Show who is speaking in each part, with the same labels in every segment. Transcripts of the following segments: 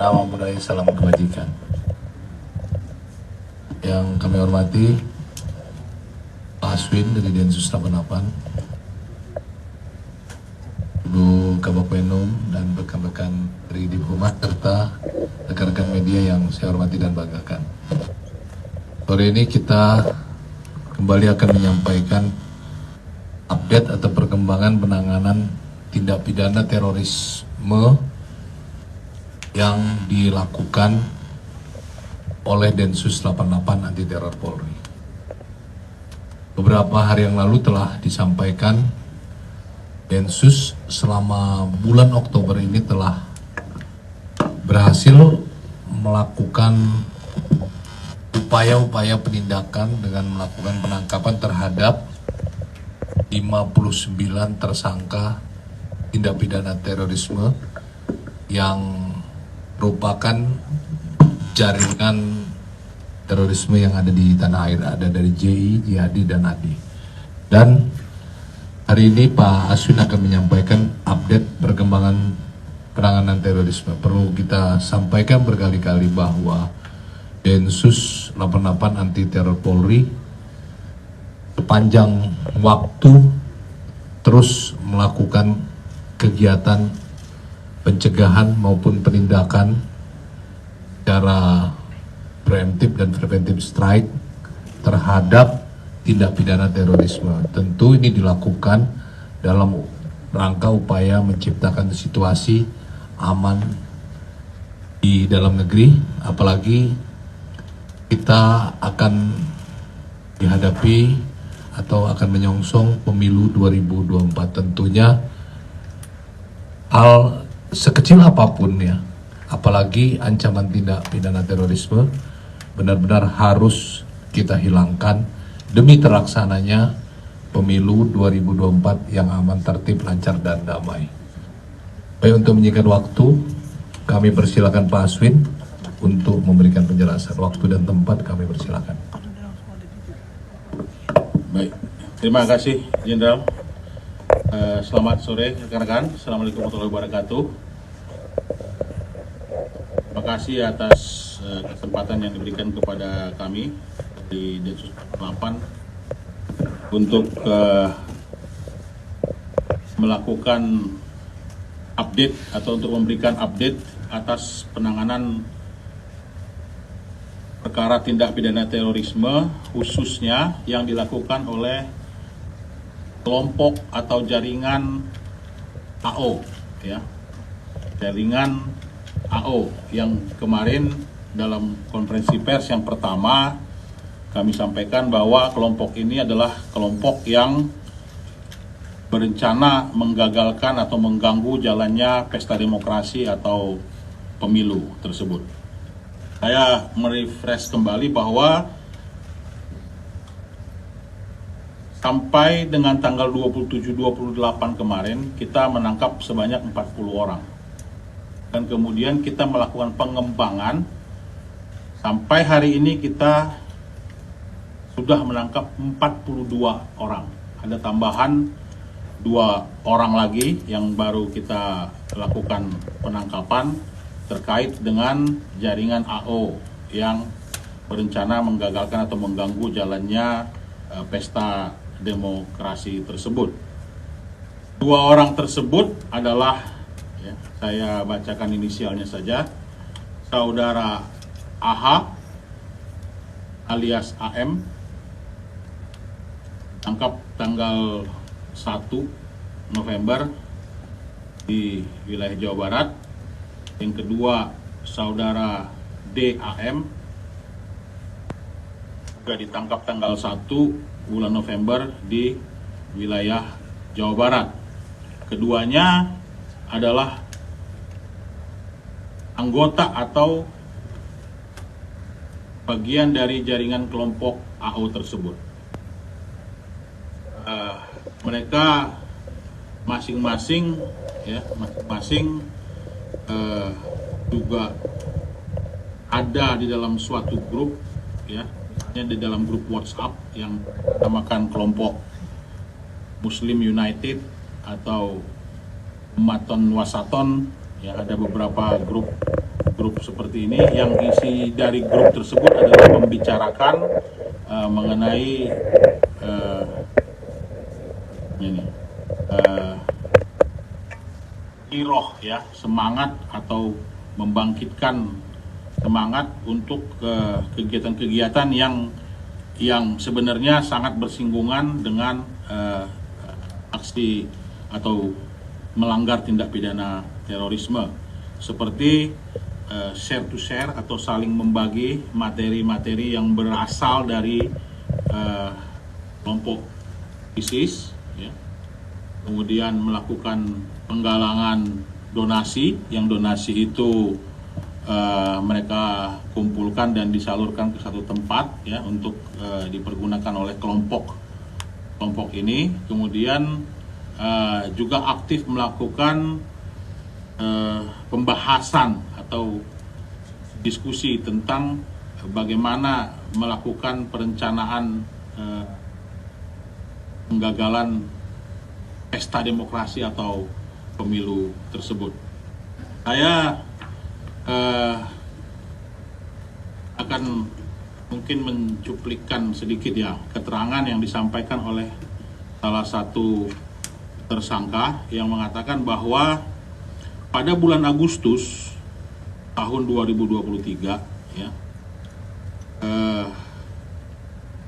Speaker 1: Nama budaya salam kebajikan. Yang kami hormati Pak Aswin dari Densus 88, Ibu Kabak-Penum dan rekan-rekan dari Divhumas serta rekan-rekan media yang saya hormati dan banggakan. Sore ini kita kembali akan menyampaikan update atau perkembangan penanganan tindak pidana terorisme yang dilakukan oleh Densus 88 anti teror Polri. Beberapa hari yang lalu telah disampaikan Densus selama bulan Oktober ini telah berhasil melakukan upaya-upaya penindakan dengan melakukan penangkapan terhadap 59 tersangka tindak pidana terorisme yang merupakan jaringan terorisme yang ada di tanah air, ada dari JI, Jihadi, dan ADI. Dan hari ini Pak Aswin akan menyampaikan update perkembangan penanganan terorisme. Perlu kita sampaikan berkali-kali bahwa Densus 88 anti teror Polri sepanjang waktu terus melakukan kegiatan pencegahan maupun penindakan secara preemptif dan preventif strike terhadap tindak pidana terorisme. Tentu ini dilakukan dalam rangka upaya menciptakan situasi aman di dalam negeri, apalagi kita akan dihadapi atau akan menyongsong pemilu 2024. Tentunya hal sekecil apapun ya, apalagi ancaman tindak pidana terorisme benar-benar harus kita hilangkan demi terlaksananya pemilu 2024 yang aman, tertib, lancar, dan damai. Baik, untuk menyingkat waktu, kami persilakan Pak Aswin untuk memberikan penjelasan. Waktu dan tempat kami persilakan.
Speaker 2: Baik, terima kasih Jenderal. Selamat sore rekan-rekan. Assalamualaikum warahmatullahi wabarakatuh. Terima kasih atas kesempatan yang diberikan kepada kami di Densus 88 untuk melakukan update atau untuk memberikan update atas penanganan perkara tindak pidana terorisme, khususnya yang dilakukan oleh kelompok atau jaringan AO, ya, jaringan AO yang kemarin dalam konferensi pers yang pertama kami sampaikan bahwa kelompok ini adalah kelompok yang berencana menggagalkan atau mengganggu jalannya pesta demokrasi atau pemilu tersebut. Saya merefresh kembali bahwa sampai dengan tanggal 27-28 kemarin kita menangkap sebanyak 40 orang. Dan kemudian kita melakukan pengembangan sampai hari ini kita sudah menangkap 42 orang. Ada tambahan 2 orang lagi yang baru kita lakukan penangkapan terkait dengan jaringan AO yang berencana menggagalkan atau mengganggu jalannya pesta demokrasi tersebut. 2 orang tersebut adalah, ya, saya bacakan inisialnya saja, Saudara AH alias AM, tangkap tanggal 1 November di wilayah Jawa Barat. Yang kedua, Saudara DAM juga ditangkap tanggal 1 bulan November di wilayah Jawa Barat. Keduanya adalah anggota atau bagian dari jaringan kelompok AO tersebut. Mereka masing-masing juga ada di dalam suatu grup, ya, di dalam grup WhatsApp yang dinamakan kelompok Muslim United atau Maton Wasaton, ya, ada beberapa grup grup seperti ini, yang isi dari grup tersebut adalah membicarakan mengenai giroh, ya, semangat atau membangkitkan semangat untuk kegiatan-kegiatan yang sebenarnya sangat bersinggungan dengan aksi atau melanggar tindak pidana terorisme, seperti share to share atau saling membagi materi-materi yang berasal dari kelompok ISIS, ya. Kemudian melakukan penggalangan donasi, yang donasi itu mereka kumpulkan dan disalurkan ke satu tempat, ya, untuk dipergunakan oleh kelompok ini. Kemudian juga aktif melakukan pembahasan atau diskusi tentang bagaimana melakukan perencanaan penggagalan pesta demokrasi atau pemilu tersebut. Saya akan mungkin mencuplikkan sedikit, ya, keterangan yang disampaikan oleh salah satu tersangka yang mengatakan bahwa pada bulan Agustus tahun 2023, ya,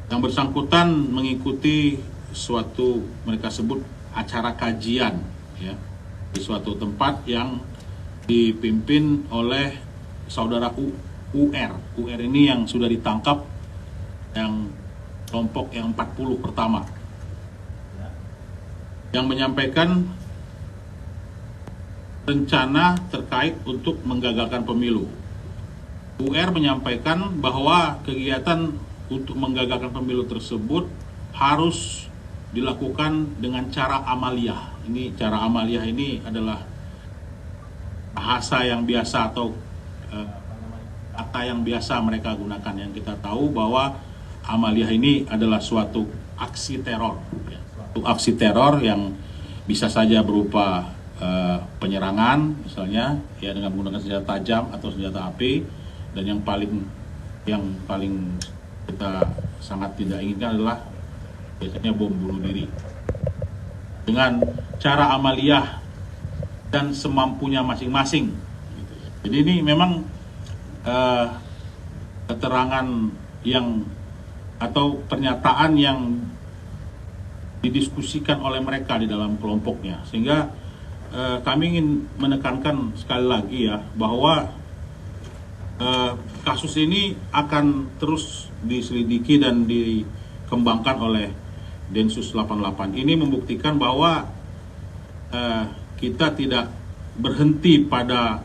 Speaker 2: yang bersangkutan mengikuti suatu, mereka sebut acara kajian, ya, di suatu tempat yang dipimpin oleh saudara UR. UR ini yang sudah ditangkap, yang kelompok yang 40 pertama, yang menyampaikan rencana terkait untuk menggagalkan pemilu. UR menyampaikan bahwa kegiatan untuk menggagalkan pemilu tersebut harus dilakukan dengan cara amaliyah. Ini cara amaliyah ini adalah bahasa yang biasa atau kata yang biasa mereka gunakan, yang kita tahu bahwa amaliyah ini adalah suatu aksi teror, ya. Suatu aksi teror yang bisa saja berupa penyerangan, misalnya, ya, dengan menggunakan senjata tajam atau senjata api, dan yang paling kita sangat tidak inginkan adalah biasanya bom bunuh diri dengan cara amaliyah dan semampunya masing-masing. Jadi ini memang keterangan yang atau pernyataan yang didiskusikan oleh mereka di dalam kelompoknya, sehingga kami ingin menekankan sekali lagi, ya, bahwa kasus ini akan terus diselidiki dan dikembangkan oleh Densus 88. Ini membuktikan bahwa kita tidak berhenti pada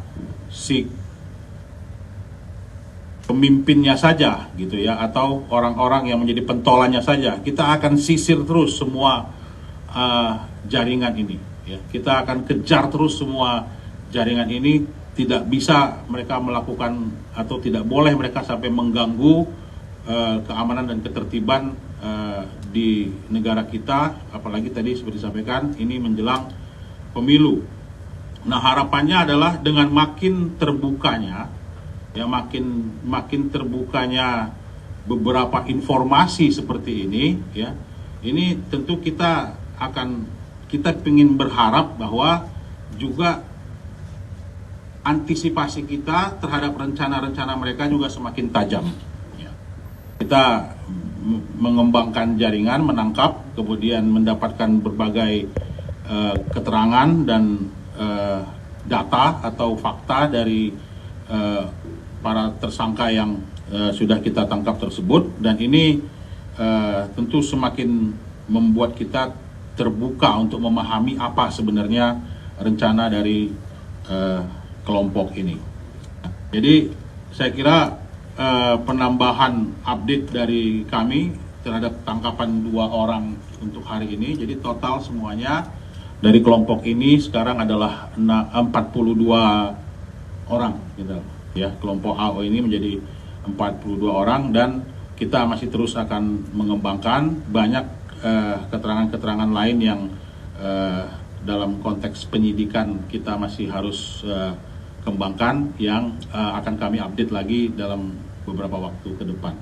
Speaker 2: si pemimpinnya saja, gitu, ya, atau orang-orang yang menjadi pentolannya saja. Kita akan sisir terus semua jaringan ini, ya. Kita akan kejar terus semua jaringan ini. Tidak bisa mereka melakukan atau tidak boleh mereka sampai mengganggu keamanan dan ketertiban di negara kita, apalagi tadi seperti disampaikan ini menjelang pemilu. Nah, harapannya adalah dengan makin terbukanya, ya, makin terbukanya beberapa informasi seperti ini, ya, ini tentu kita ingin berharap bahwa juga antisipasi kita terhadap rencana-rencana mereka juga semakin tajam, ya. Kita mengembangkan jaringan, menangkap, kemudian mendapatkan berbagai keterangan dan data atau fakta dari para tersangka yang sudah kita tangkap tersebut, dan ini tentu semakin membuat kita terbuka untuk memahami apa sebenarnya rencana dari kelompok ini. Jadi saya kira penambahan update dari kami terhadap tangkapan 2 orang untuk hari ini, jadi total semuanya dari kelompok ini sekarang adalah 42 orang, gitu, ya. Kelompok AO ini menjadi 42 orang, dan kita masih terus akan mengembangkan banyak keterangan-keterangan lain yang dalam konteks penyidikan kita masih harus kembangkan yang akan kami update lagi dalam beberapa waktu ke depan.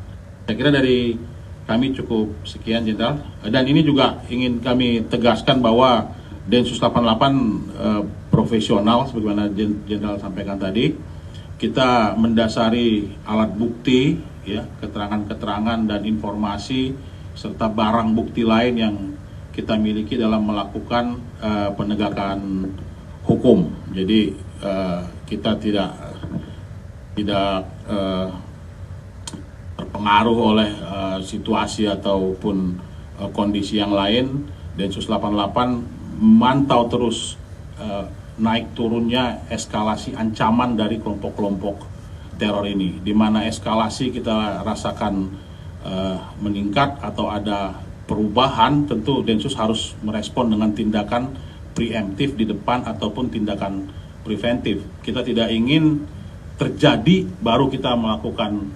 Speaker 2: Saya kira dari kami cukup sekian, Jenderal. Dan ini juga ingin kami tegaskan bahwa Densus 88 profesional, sebagaimana Jenderal sampaikan tadi. Kita mendasari alat bukti, ya, keterangan-keterangan dan informasi serta barang bukti lain yang kita miliki dalam melakukan penegakan hukum. Jadi kita tidak terpengaruh oleh situasi ataupun kondisi yang lain. Densus 88 memantau terus naik turunnya eskalasi ancaman dari kelompok-kelompok teror ini, di mana eskalasi kita rasakan meningkat atau ada perubahan. Tentu Densus harus merespon dengan tindakan preemptif di depan ataupun tindakan preventif. Kita tidak ingin terjadi baru kita melakukan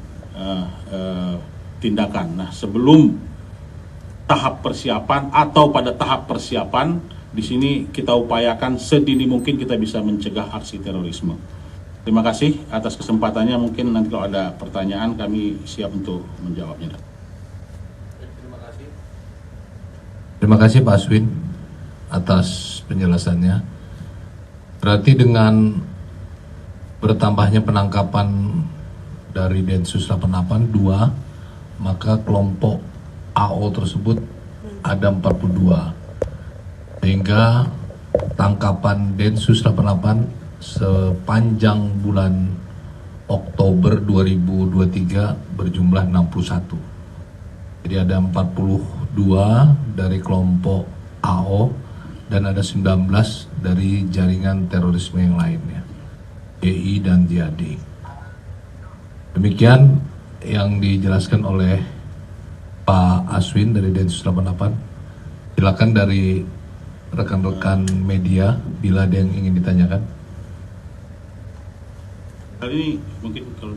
Speaker 2: tindakan. Nah, sebelum tahap persiapan atau pada tahap persiapan, di sini kita upayakan sedini mungkin kita bisa mencegah aksi terorisme. Terima kasih atas kesempatannya. Mungkin nanti kalau ada pertanyaan kami siap untuk menjawabnya.
Speaker 1: Terima kasih Pak Aswin atas penjelasannya. Berarti dengan bertambahnya penangkapan dari Densus 88 2, maka kelompok AO tersebut ada 42. Sehingga tangkapan Densus 88 sepanjang bulan Oktober 2023 berjumlah 61. Jadi ada 42 dari kelompok AO dan ada 19 dari jaringan terorisme yang lainnya, GI dan JAD. Demikian yang dijelaskan oleh Pak Aswin dari Densus 88. Silakan dari rekan-rekan media bila ada yang ingin ditanyakan.
Speaker 2: Kali ini mungkin kalau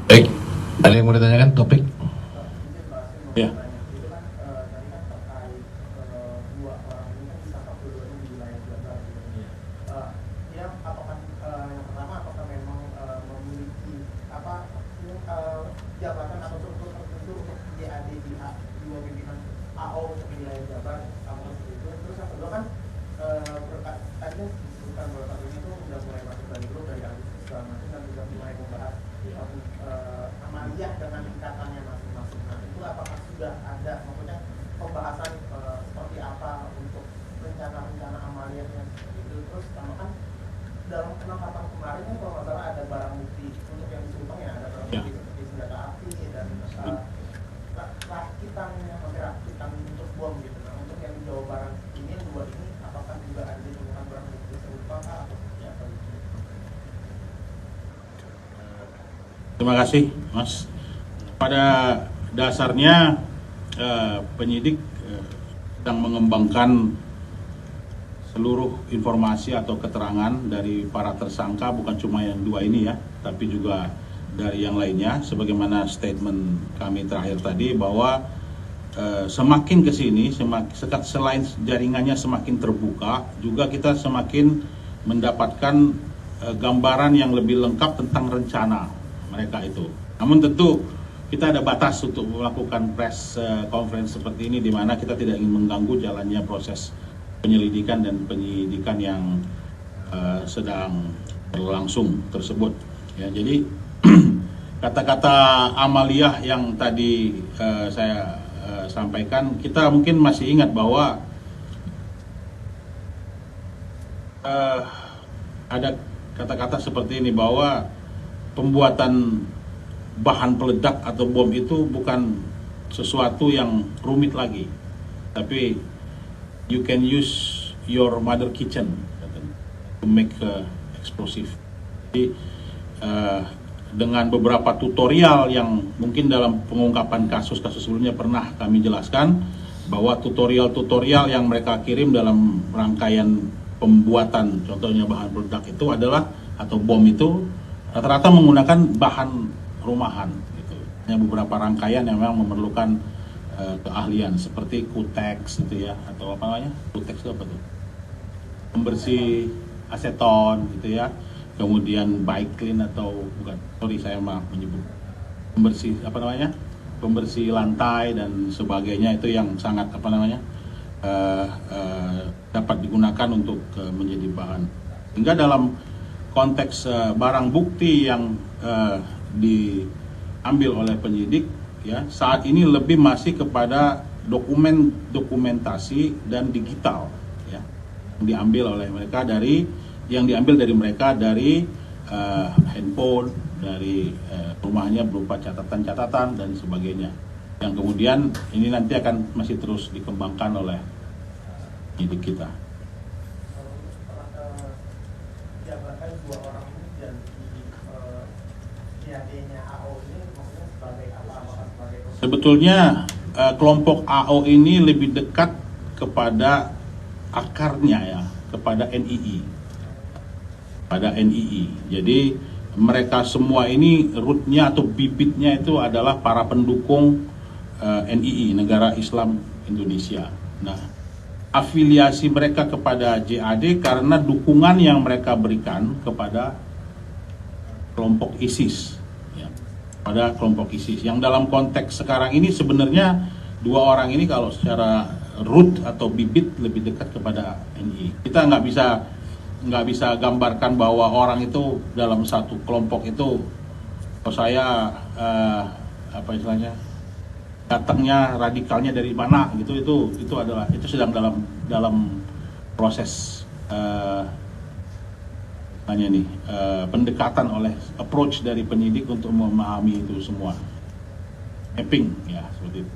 Speaker 1: baik, ada yang mau ditanyakan topik?
Speaker 2: ya.
Speaker 3: Jabatan atau struktur tertentu untuk JAD di dua pimpinan AO untuk wilayah Jabar sama seperti itu. Terus yang kedua kan tadinya disebutkan bahwa saat ini itu sudah mulai masuk dari grup dari Agustus segala macam dan sudah mulai membahas amaliyah dengan tingkatannya masing-masing. Nah itu apakah sudah ada maksudnya pembahasan seperti apa untuk rencana-rencana amaliyahnya seperti itu? Terus sama kan dalam penangkapan kemarin kan kalau nggak salah ada barang bukti untuk yang disuruh ya, ada barang bukti seperti senjata api dan rakitan untuk bom gitu. Nah untuk yang di Jawa Barat ini yang dua ini apakah juga ada ditemukan barang bukti serupa atau seperti apa gitu?
Speaker 2: Terima kasih, Mas. Pada dasarnya penyidik sedang mengembangkan seluruh informasi atau keterangan dari para tersangka, bukan cuma yang dua ini ya, tapi juga dari yang lainnya. Sebagaimana statement kami terakhir tadi bahwa semakin ke sini, selain jaringannya semakin terbuka, juga kita semakin mendapatkan gambaran yang lebih lengkap tentang rencana mereka itu. Namun tentu kita ada batas untuk melakukan press conference seperti ini, di mana kita tidak ingin mengganggu jalannya proses penyelidikan dan penyidikan yang sedang berlangsung tersebut. Ya, jadi kata-kata amaliyah yang tadi saya sampaikan, kita mungkin masih ingat bahwa ada kata-kata seperti ini, bahwa pembuatan bahan peledak atau bom itu bukan sesuatu yang rumit lagi, tapi you can use your mother kitchen to make explosive. Jadi dengan beberapa tutorial yang mungkin dalam pengungkapan kasus-kasus sebelumnya pernah kami jelaskan, bahwa tutorial-tutorial yang mereka kirim dalam rangkaian pembuatan contohnya bahan peledak itu adalah, atau bom itu rata-rata menggunakan bahan rumahan. Gitu. Hanya beberapa rangkaian yang memang memerlukan keahlian seperti kutex gitu ya, atau apa namanya? Kutex itu apa tuh? Pembersih aseton gitu ya. Kemudian bike clean atau bukan, sorry saya maaf menyebut pembersih apa namanya? Pembersih lantai dan sebagainya, itu yang sangat apa namanya? Dapat digunakan untuk menjadi bahan. Sehingga dalam konteks barang bukti yang diambil oleh penyidik ya, saat ini lebih masih kepada dokumentasi dan digital ya, yang diambil dari mereka dari handphone, dari rumahnya berupa catatan-catatan dan sebagainya, yang kemudian ini nanti akan masih terus dikembangkan oleh penyidik kita.
Speaker 3: Jabatan dua orang ini dan JAD-nya AO ini maksudnya sebagai apa? Apakah sebagai
Speaker 2: Sebetulnya kelompok AO ini lebih dekat kepada akarnya ya, kepada NII. Pada NII. Jadi mereka semua ini rootnya atau bibitnya itu adalah para pendukung NII, Negara Islam Indonesia. Nah, afiliasi mereka kepada JAD karena dukungan yang mereka berikan kepada kelompok ISIS. Pada kelompok ISIS yang dalam konteks sekarang ini sebenarnya dua orang ini kalau secara root atau bibit lebih dekat kepada NII. Kita nggak bisa gambarkan bahwa orang itu dalam satu kelompok itu, kalau saya apa istilahnya, datangnya radikalnya dari mana gitu, itu sedang dalam proses pendekatan oleh approach dari penyidik untuk memahami itu semua, mapping ya, seperti itu.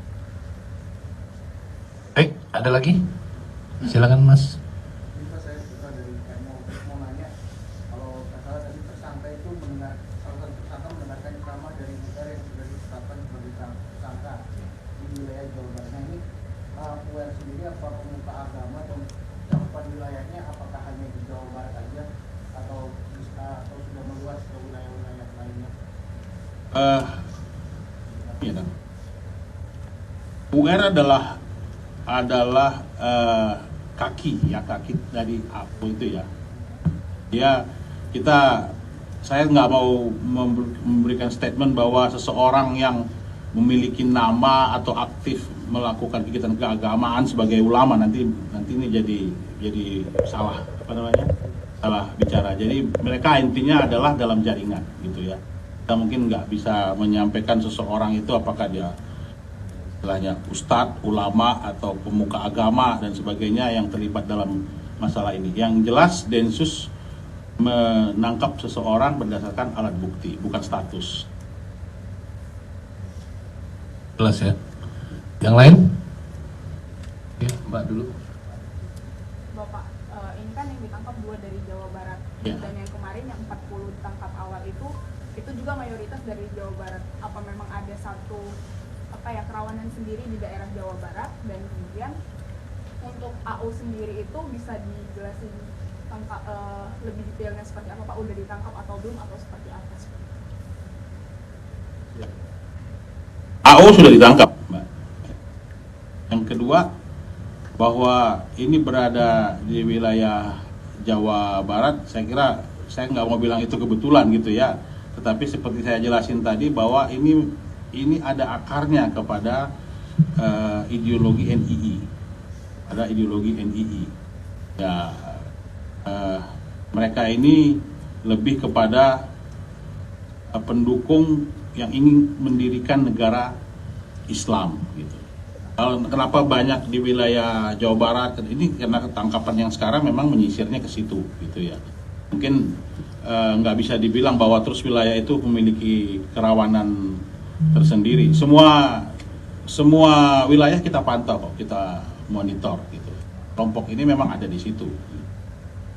Speaker 1: Baik, ada lagi? Silakan Mas.
Speaker 4: Bisa saya dari mau nanya, kalau nggak salah tadi tersangka itu mendengar, salah satu tersangka mendengarkan ceramah dari negara yang sudah ditetapkan sebagai tersangka di wilayah Jawa Barat. Nah ini UR sendiri apa pemuka agama atau cakupan wilayahnya apakah hanya di Jawa Barat aja atau sudah meluas ke wilayah-wilayah lainnya?
Speaker 2: Iya kan. UR adalah kaki dari APO itu ya. Saya nggak mau memberikan statement bahwa seseorang yang memiliki nama atau aktif melakukan kegiatan keagamaan sebagai ulama nanti ini jadi salah bicara. Jadi mereka intinya adalah dalam jaringan gitu ya. Kita mungkin nggak bisa menyampaikan seseorang itu apakah dia istilahnya ustadz, ulama atau pemuka agama dan sebagainya yang terlibat dalam masalah ini. Yang jelas Densus menangkap seseorang berdasarkan alat bukti, bukan status.
Speaker 1: Jelas ya. Yang lain? Ya, Mbak dulu.
Speaker 5: Bapak, ini kan yang ditangkap 2 dari Jawa Barat,
Speaker 2: Ya.
Speaker 5: dan yang kemarin yang 40 ditangkap awal itu juga mayoritas dari Jawa Barat. Apa memang ada satu kerawanan sendiri di daerah Jawa Barat, dan kemudian untuk AO sendiri itu bisa dijelasin lebih detailnya seperti apa Pak? Udah ditangkap atau belum atau seperti apa?
Speaker 2: AO sudah ditangkap, Mbak. Yang kedua, bahwa ini berada di wilayah Jawa Barat, saya kira saya nggak mau bilang itu kebetulan gitu ya. Tetapi seperti saya jelasin tadi bahwa ini ada akarnya kepada ideologi NII, ada ideologi NII. Ya, mereka ini lebih kepada pendukung yang ingin mendirikan negara Islam gitu. Kenapa banyak di wilayah Jawa Barat ini, karena tangkapan yang sekarang memang menyisirnya ke situ gitu ya. Mungkin nggak bisa dibilang bahwa terus wilayah itu memiliki kerawanan tersendiri. Semua wilayah kita pantau kok, kita monitor gitu. Kelompok ini memang ada di situ.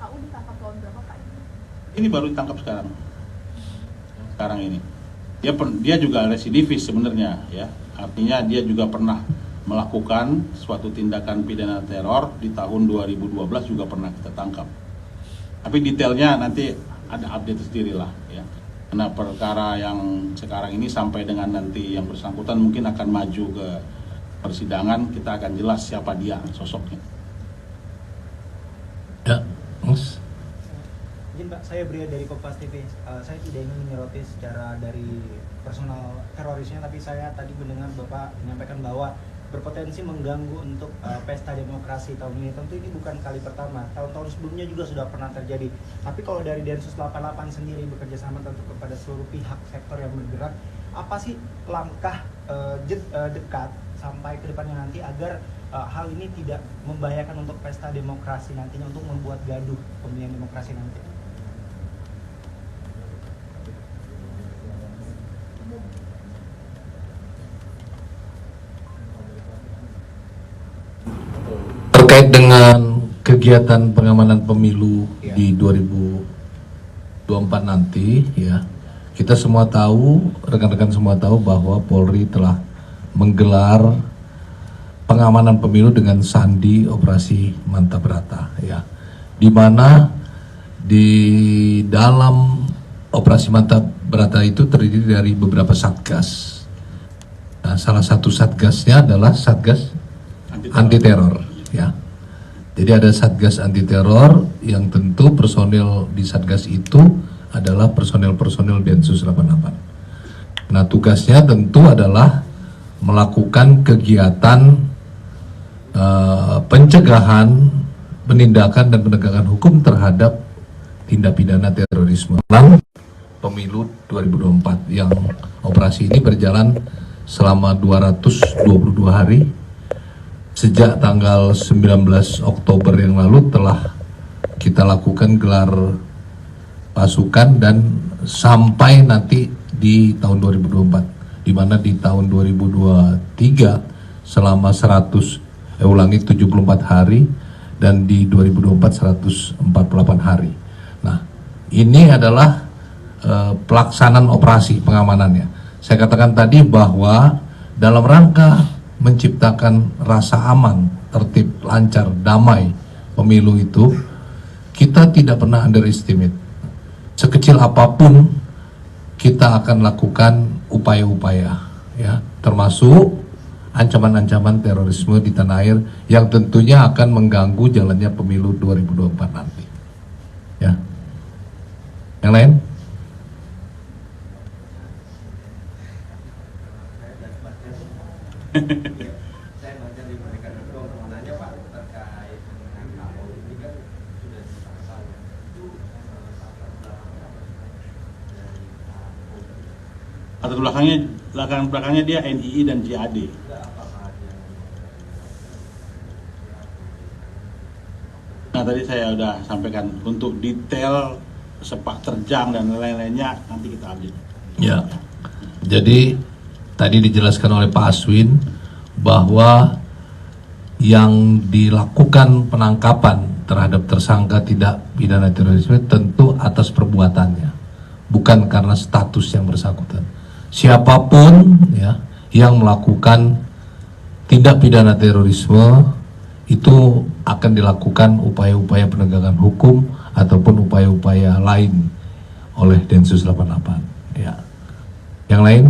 Speaker 5: AO ditangkap tahun berapa Pak?
Speaker 2: Ini baru ditangkap sekarang ini. Dia juga residivis sebenarnya ya. Artinya dia juga pernah melakukan suatu tindakan pidana teror di tahun 2012 juga pernah kita tangkap. Tapi detailnya nanti ada update sendiri lah ya. Karena perkara yang sekarang ini sampai dengan nanti yang bersangkutan mungkin akan maju ke persidangan, kita akan jelas siapa dia sosoknya.
Speaker 1: Ya, Mas.
Speaker 6: Izin Pak, saya Bria dari Kompas TV. Saya tidak ingin menyoroti secara dari personal terorisnya, tapi saya tadi mendengar Bapak menyampaikan bahwa berpotensi mengganggu untuk pesta demokrasi tahun ini. Tentu ini bukan kali pertama, tahun-tahun sebelumnya juga sudah pernah terjadi. Tapi kalau dari Densus 88 sendiri bekerja sama tentu kepada seluruh pihak sektor yang bergerak, apa sih langkah dekat sampai ke depannya nanti agar hal ini tidak membahayakan untuk pesta demokrasi nantinya, untuk membuat gaduh pemilihan demokrasi nanti?
Speaker 1: Terkait dengan kegiatan pengamanan pemilu di 2024 nanti, ya, kita semua tahu, rekan-rekan semua tahu bahwa Polri telah menggelar pengamanan pemilu dengan sandi Operasi Mantap Berata, ya, di mana di dalam Operasi Mantap Berata itu terdiri dari beberapa satgas. Nah, salah satu satgasnya adalah Satgas anti teror, ya. Jadi ada Satgas anti teror yang tentu personil di Satgas itu adalah personil-personil Densus 88. Nah, tugasnya tentu adalah melakukan kegiatan pencegahan, penindakan dan penegakan hukum terhadap tindak pidana terorisme dalam pemilu 2024 yang operasi ini berjalan selama 222 hari. Sejak tanggal 19 Oktober yang lalu telah kita lakukan gelar pasukan dan sampai nanti di tahun 2024, di mana di tahun 2023 selama 74 hari dan di 2024 148 hari. Nah, ini adalah pelaksanaan operasi pengamanannya. Saya katakan tadi bahwa dalam rangka menciptakan rasa aman, tertib, lancar, damai pemilu itu, kita tidak pernah underestimate. Sekecil apapun kita akan lakukan upaya-upaya, ya, termasuk ancaman-ancaman terorisme di tanah air yang tentunya akan mengganggu jalannya pemilu 2024 nanti. Ya. Yang lain?
Speaker 7: Saya baca di mereka itu mau nanya Pak terkait dengan kalau ini kan sudah dipasang itu
Speaker 2: Latar belakangnya dia NII dan JAD. Nah, tadi saya sudah sampaikan untuk detail sepak terjang dan lain-lainnya nanti kita update.
Speaker 1: Ya. Jadi tadi dijelaskan oleh Pak Aswin bahwa yang dilakukan penangkapan terhadap tersangka tindak pidana terorisme tentu atas perbuatannya, bukan karena status yang bersangkutan. Siapapun, ya, yang melakukan tindak pidana terorisme itu akan dilakukan upaya-upaya penegakan hukum ataupun upaya-upaya lain oleh Densus 88. Ya. Yang lain?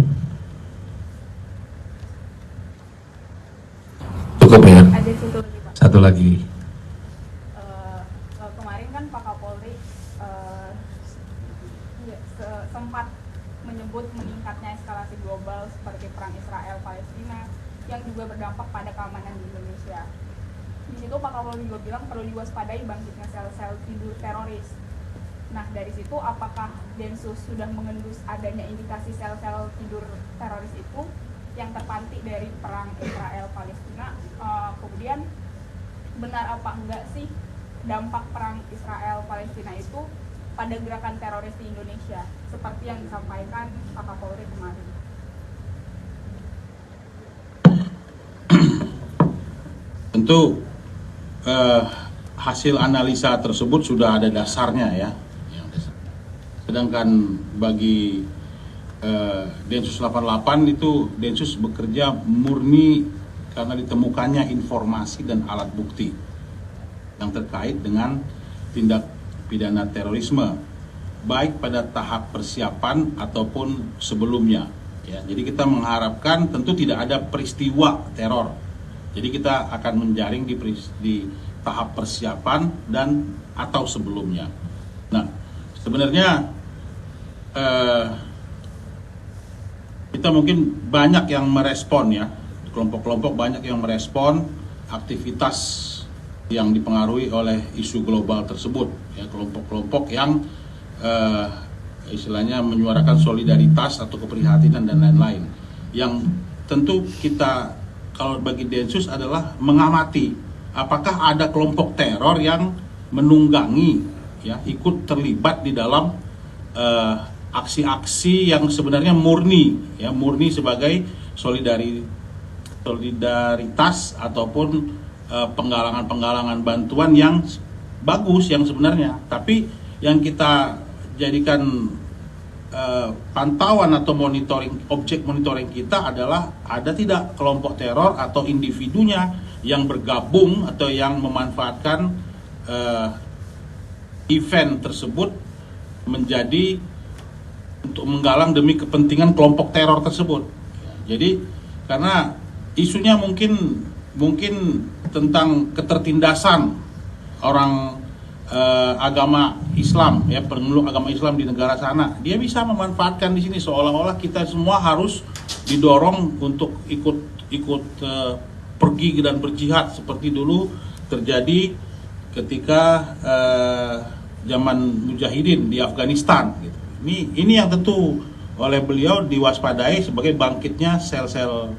Speaker 1: Cukup ya?
Speaker 5: Ada satu lagi Pak.
Speaker 1: Satu lagi.
Speaker 5: Kemarin kan Pak Kapolri sempat menyebut meningkatnya eskalasi global seperti perang Israel-Palestina yang juga berdampak pada keamanan di Indonesia. Di situ Pak Kapolri juga bilang perlu diwaspadai bangkitnya sel-sel tidur teroris. Nah, dari situ apakah Densus sudah mengendus adanya indikasi sel-sel tidur teroris itu yang terpantik dari perang Israel-Palestina? Kemudian benar apa enggak sih dampak perang Israel-Palestina itu pada gerakan teroris di Indonesia seperti yang disampaikan Pak Kapolri kemarin?
Speaker 2: Tentu hasil analisa tersebut sudah ada dasarnya, ya. Sedangkan bagi Densus 88 itu Densus bekerja murni karena ditemukannya informasi dan alat bukti yang terkait dengan tindak pidana terorisme. baik pada tahap persiapan ataupun sebelumnya. Ya, jadi kita mengharapkan tentu tidak ada peristiwa teror. Jadi kita akan menjaring di tahap persiapan dan atau sebelumnya. Nah, sebenarnya kita mungkin banyak yang merespon ya, kelompok-kelompok banyak yang merespon aktivitas yang dipengaruhi oleh isu global tersebut. Ya, kelompok-kelompok yang istilahnya menyuarakan solidaritas atau keprihatinan dan lain-lain. Yang tentu kita kalau bagi Densus adalah mengamati apakah ada kelompok teror yang menunggangi ya ikut terlibat di dalam aksi-aksi yang sebenarnya murni sebagai solidaritas ataupun penggalangan bantuan yang bagus yang sebenarnya, tapi yang kita jadikan pantauan atau objek monitoring kita adalah ada tidak kelompok teror atau individunya yang bergabung atau yang memanfaatkan event tersebut menjadi untuk menggalang demi kepentingan kelompok teror tersebut. Jadi karena isunya mungkin tentang ketertindasan orang agama Islam ya, pemeluk agama Islam di negara sana, dia bisa memanfaatkan di sini seolah-olah kita semua harus didorong untuk ikut pergi dan berjihad seperti dulu terjadi ketika zaman Mujahidin di Afghanistan gitu. Ini yang tentu oleh beliau diwaspadai sebagai bangkitnya sel-sel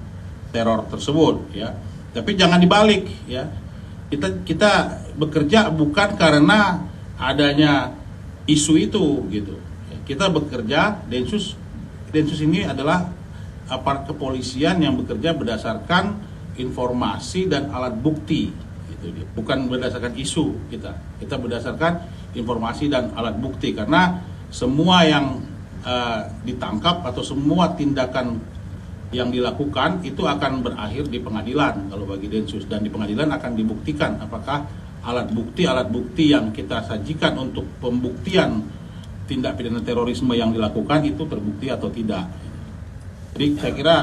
Speaker 2: teror tersebut ya. Tapi jangan dibalik ya. Kita bekerja bukan karena adanya isu itu gitu. Kita bekerja, Densus ini adalah aparat kepolisian yang bekerja berdasarkan informasi dan alat bukti gitu. Bukan berdasarkan isu kita berdasarkan informasi dan alat bukti, karena semua yang ditangkap atau semua tindakan yang dilakukan itu akan berakhir di pengadilan kalau bagi Densus, dan di pengadilan akan dibuktikan apakah alat bukti yang kita sajikan untuk pembuktian tindak pidana terorisme yang dilakukan itu terbukti atau tidak. Jadi saya kira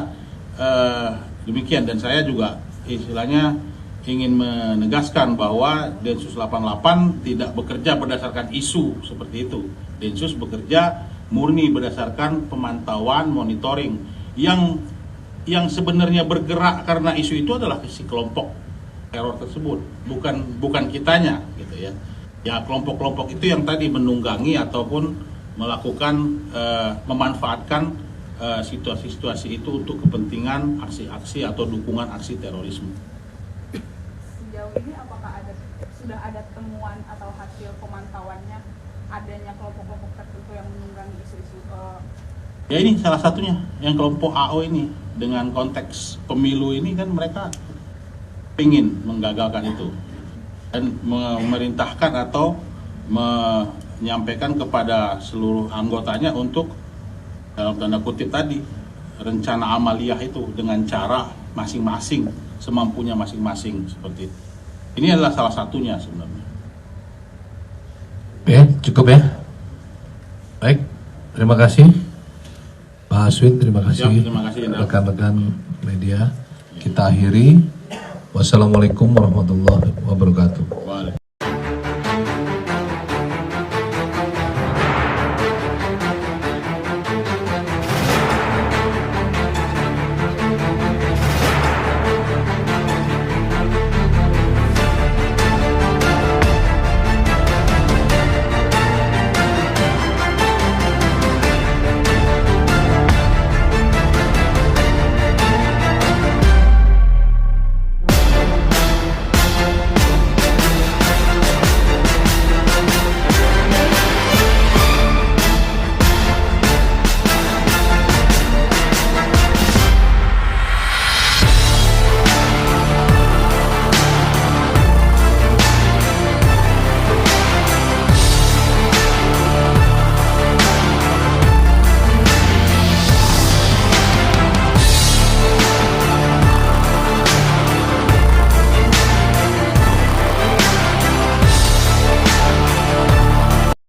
Speaker 2: demikian, dan saya juga istilahnya ingin menegaskan bahwa Densus 88 tidak bekerja berdasarkan isu seperti itu. Densus bekerja murni berdasarkan pemantauan, monitoring yang sebenarnya bergerak karena isu itu adalah si kelompok teror tersebut, bukan kitanya gitu ya. Ya kelompok-kelompok itu yang tadi menunggangi ataupun melakukan memanfaatkan situasi-situasi itu untuk kepentingan aksi-aksi atau dukungan aksi terorisme.
Speaker 5: Sejauh ini apakah sudah ada temuan atau hasil pemantauannya adanya kelompok-kelompok tertentu yang menunggangi isu-isu?
Speaker 2: Ya ini salah satunya, yang kelompok AO ini dengan konteks pemilu ini kan mereka ingin menggagalkan itu dan memerintahkan atau menyampaikan kepada seluruh anggotanya untuk dalam tanda kutip tadi rencana amaliyah itu dengan cara masing-masing, semampunya masing-masing seperti itu. Ini adalah salah satunya sebenarnya.
Speaker 1: Ya, cukup ya. Baik, terima kasih Pak Aswin, terima kasih rekan-rekan media. Kita akhiri. Wassalamualaikum warahmatullahi wabarakatuh.